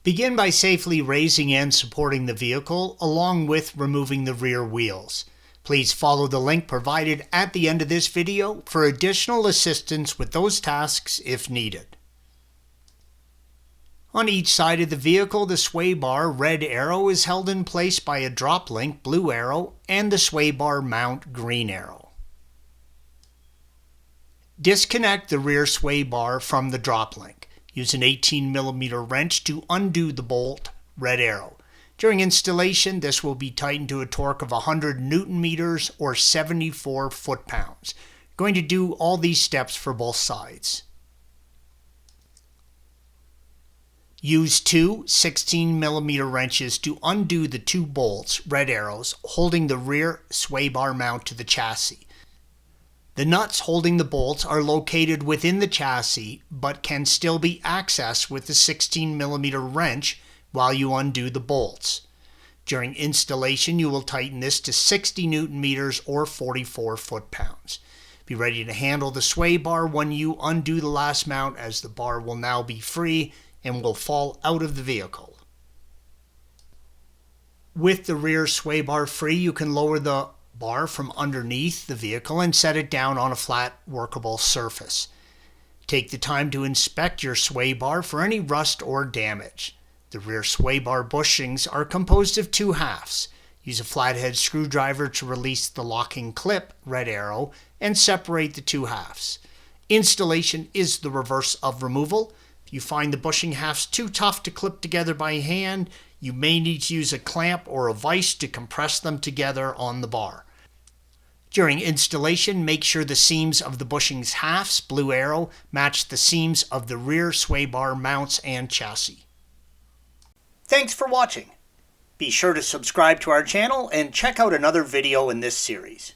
Begin by safely raising and supporting the vehicle, along with removing the rear wheels. Please follow the link provided at the end of this video for additional assistance with those tasks if needed. On each side of the vehicle, the sway bar red arrow is held in place by a drop link blue arrow and the sway bar mount green arrow. Disconnect the rear sway bar from the drop link. Use an 18mm wrench to undo the bolt, red arrow. During installation, this will be tightened to a torque of 100 Nm or 74 foot-pounds. Going to do all these steps for both sides. Use two 16mm wrenches to undo the two bolts, red arrows, holding the rear sway bar mount to the chassis. The nuts holding the bolts are located within the chassis, but can still be accessed with the 16mm wrench while you undo the bolts. During installation, you will tighten this to 60 Nm or 44 foot-pounds. Be ready to handle the sway bar when you undo the last mount, as the bar will now be free and will fall out of the vehicle. With the rear sway bar free, you can lower the bar from underneath the vehicle and set it down on a flat, workable surface. Take the time to inspect your sway bar for any rust or damage. The rear sway bar bushings are composed of two halves. Use a flathead screwdriver to release the locking clip, red arrow, and separate the two halves. Installation is the reverse of removal. If you find the bushing halves too tough to clip together by hand, you may need to use a clamp or a vise to compress them together on the bar. During installation, make sure the seams of the bushing's halves, blue arrow, match the seams of the rear sway bar mounts and chassis. Thanks for watching. Be sure to subscribe to our channel and check out another video in this series.